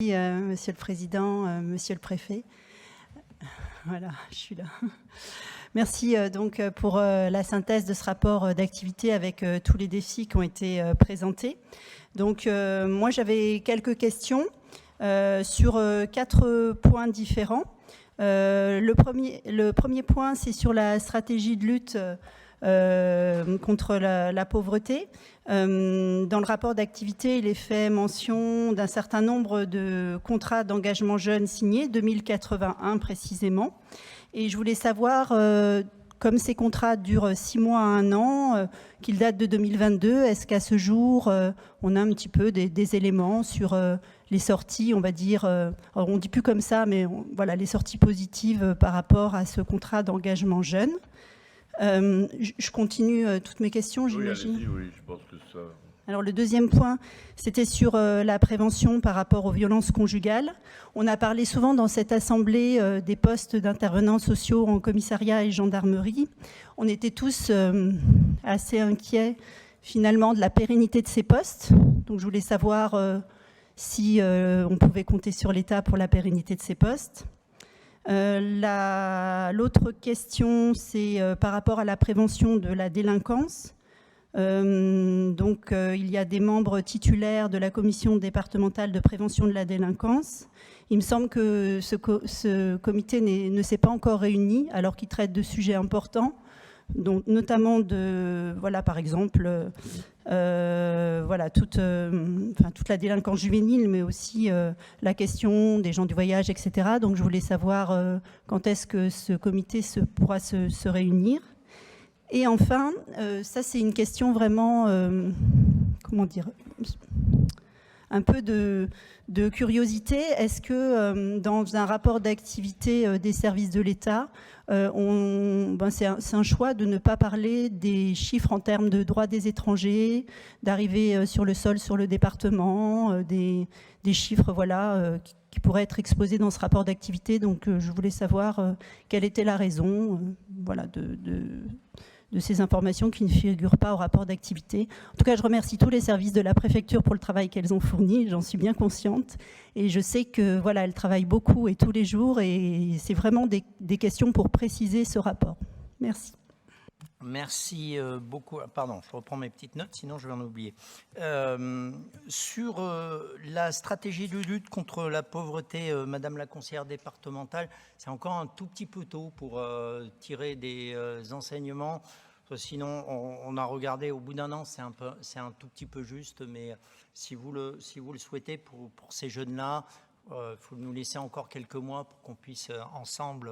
Monsieur le Président, Monsieur le Préfet. Voilà, je suis là. Merci donc pour la synthèse de ce rapport d'activité avec tous les défis qui ont été présentés. Donc moi j'avais quelques questions sur 4 points différents. Le premier point, c'est sur la stratégie de lutte contre la pauvreté. Dans le rapport d'activité, il est fait mention d'un certain nombre de contrats d'engagement jeunes signés, 2081 précisément. Et je voulais savoir, comme ces contrats durent 6 mois à 1 an, qu'ils datent de 2022, est-ce qu'à ce jour, on a un petit peu des éléments sur les sorties, on va dire, alors on ne dit plus comme ça, mais voilà, les sorties positives par rapport à ce contrat d'engagement jeune. Je continue toutes mes questions, j'imagine. Oui, je pense que ça... Alors le deuxième point, c'était sur la prévention par rapport aux violences conjugales. On a parlé souvent dans cette assemblée des postes d'intervenants sociaux en commissariat et gendarmerie. On était tous assez inquiets finalement de la pérennité de ces postes. Donc je voulais savoir si on pouvait compter sur l'État pour la pérennité de ces postes. L'autre question, c'est par rapport à la prévention de la délinquance. Il y a des membres titulaires de la commission départementale de prévention de la délinquance. Il me semble que ce comité ne s'est pas encore réuni alors qu'il traite de sujets importants, donc notamment par exemple, toute la délinquance juvénile, mais aussi la question des gens du voyage, etc. Donc je voulais savoir quand est-ce que ce comité pourra se réunir. Et enfin, ça c'est une question vraiment, un peu de curiosité. Est-ce que dans un rapport d'activité des services de l'État, c'est un choix de ne pas parler des chiffres en termes de droits des étrangers, d'arrivée sur le sol, sur le département, des chiffres qui pourraient être exposés dans ce rapport d'activité. Donc je voulais savoir quelle était la raison de ces informations qui ne figurent pas au rapport d'activité. En tout cas, je remercie tous les services de la préfecture pour le travail qu'elles ont fourni, j'en suis bien consciente. Et je sais que elles travaillent beaucoup et tous les jours, et c'est vraiment des questions pour préciser ce rapport. Merci. Merci beaucoup. Pardon, je reprends mes petites notes, sinon je vais en oublier. Sur la stratégie de lutte contre la pauvreté, Madame la conseillère départementale, c'est encore un tout petit peu tôt pour tirer des enseignements. Sinon, on a regardé au bout d'un an, c'est un tout petit peu juste, mais si vous le souhaitez pour ces jeunes-là, il faut nous laisser encore quelques mois pour qu'on puisse ensemble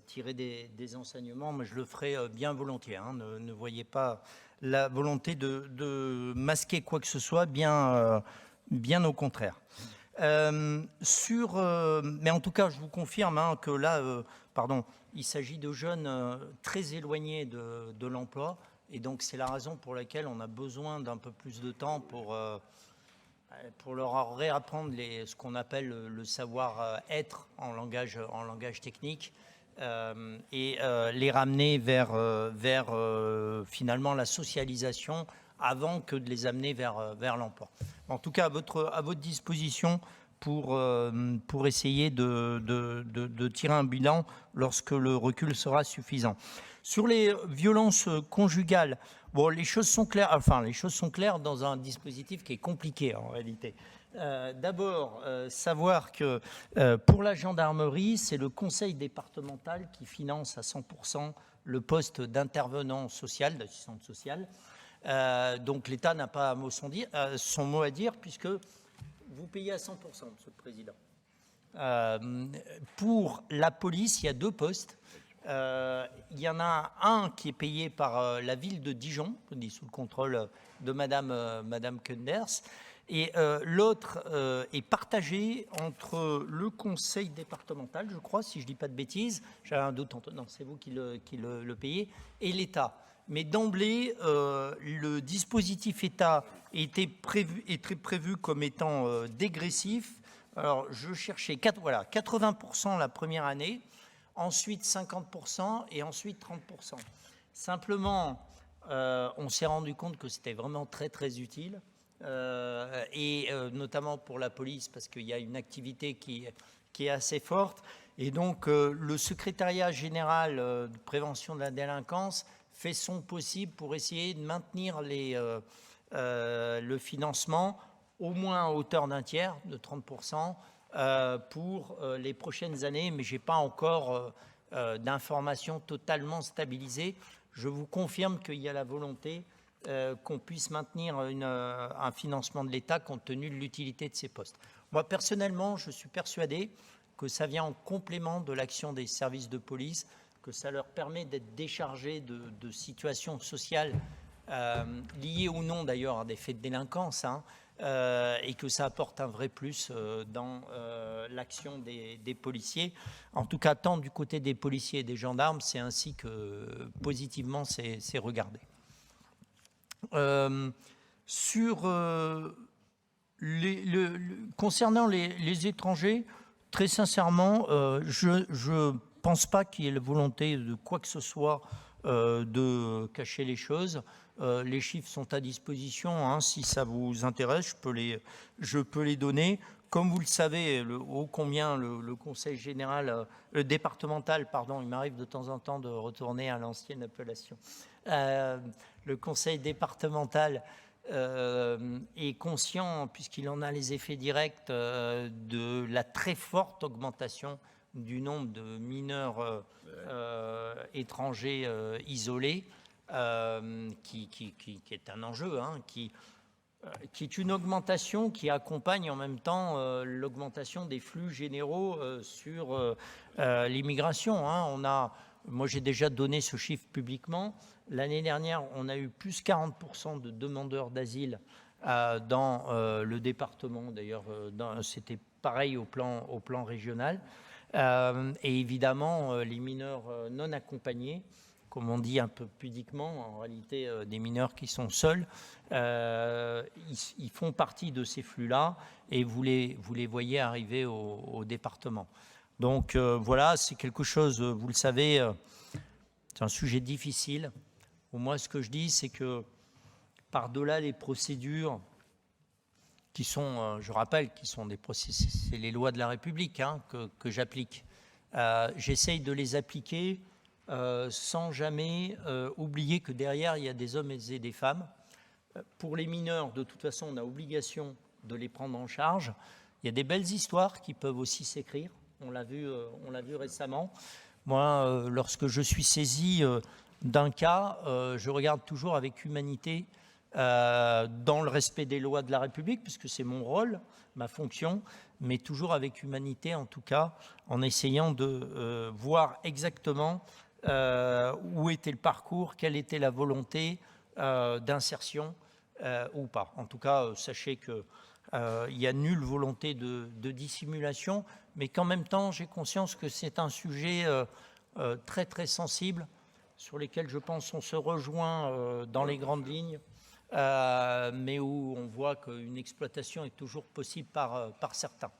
tirer des enseignements, mais je le ferai bien volontiers. Hein. Ne voyez pas la volonté de masquer quoi que ce soit, bien au contraire. Mais en tout cas, je vous confirme que là, il s'agit de jeunes très éloignés de l'emploi, et donc c'est la raison pour laquelle on a besoin d'un peu plus de temps pour leur réapprendre ce qu'on appelle le savoir-être en langage technique, et les ramener vers finalement la socialisation avant que de les amener vers l'emploi. En tout cas, à votre disposition pour essayer de tirer un bilan lorsque le recul sera suffisant. Sur les violences conjugales, les choses sont claires. Enfin, les choses sont claires dans un dispositif qui est compliqué en réalité. D'abord, savoir que pour la gendarmerie, c'est le conseil départemental qui finance à 100% le poste d'intervenant social, d'assistante sociale. Donc l'État n'a pas son mot à dire, puisque vous payez à 100%, Monsieur le Président. Pour la police, il y a 2 postes. Il y en a un qui est payé par la ville de Dijon, sous le contrôle de Madame Kunders, et l'autre est partagé entre le conseil départemental, je crois, si je ne dis pas de bêtises, j'ai un doute, non, c'est vous qui le payez, et l'État. Mais d'emblée, le dispositif État était prévu comme étant dégressif. Alors, je cherchais 80% la première année, ensuite 50% et ensuite 30%. Simplement, on s'est rendu compte que c'était vraiment très, très utile et notamment pour la police, parce qu'il y a une activité qui est assez forte. Et donc, le secrétariat général de prévention de la délinquance fait son possible pour essayer de maintenir le financement au moins à hauteur d'un tiers, de 30%, pour les prochaines années, mais je n'ai pas encore d'informations totalement stabilisées. Je vous confirme qu'il y a la volonté qu'on puisse maintenir un financement de l'État compte tenu de l'utilité de ces postes. Moi, personnellement, je suis persuadé que ça vient en complément de l'action des services de police, que ça leur permet d'être déchargés de situations sociales liées ou non d'ailleurs à des faits de délinquance, et que ça apporte un vrai plus dans l'action des policiers. En tout cas, tant du côté des policiers et des gendarmes, c'est ainsi que positivement c'est regardé. Concernant les étrangers, très sincèrement, je ne pense pas qu'il y ait la volonté de quoi que ce soit de cacher les choses. Les chiffres sont à disposition, si ça vous intéresse, je peux les donner. Comme vous le savez, ô combien le conseil général, départemental, pardon, il m'arrive de temps en temps de retourner à l'ancienne appellation. Le conseil départemental est conscient, puisqu'il en a les effets directs, de la très forte augmentation du nombre de mineurs étrangers isolés, qui est un enjeu, qui est une augmentation qui accompagne en même temps l'augmentation des flux généraux sur l'immigration. Moi, j'ai déjà donné ce chiffre publiquement. L'année dernière, on a eu plus 40% de demandeurs d'asile dans le département. D'ailleurs, c'était pareil au plan régional. Et évidemment, les mineurs non accompagnés, comme on dit un peu pudiquement, en réalité des mineurs qui sont seuls, ils font partie de ces flux-là et vous les voyez arriver au département. Donc voilà, c'est quelque chose, vous le savez, c'est un sujet difficile. Moi, ce que je dis, c'est que par-delà les procédures qui sont, je rappelle, qui sont des procédures, c'est les lois de la République que j'applique. J'essaye de les appliquer sans jamais oublier que derrière, il y a des hommes et des femmes. Pour les mineurs, de toute façon, on a obligation de les prendre en charge. Il y a des belles histoires qui peuvent aussi s'écrire. On l'a vu récemment. Moi, lorsque je suis saisi d'un cas, je regarde toujours avec humanité, dans le respect des lois de la République, puisque c'est mon rôle, ma fonction, mais toujours avec humanité, en tout cas, en essayant de voir exactement où était le parcours, quelle était la volonté d'insertion ou pas. En tout cas, sachez qu'il n'y a nulle volonté de dissimulation, mais qu'en même temps, j'ai conscience que c'est un sujet très très sensible, sur lesquels je pense on se rejoint dans les grandes lignes, mais où on voit qu'une exploitation est toujours possible par certains.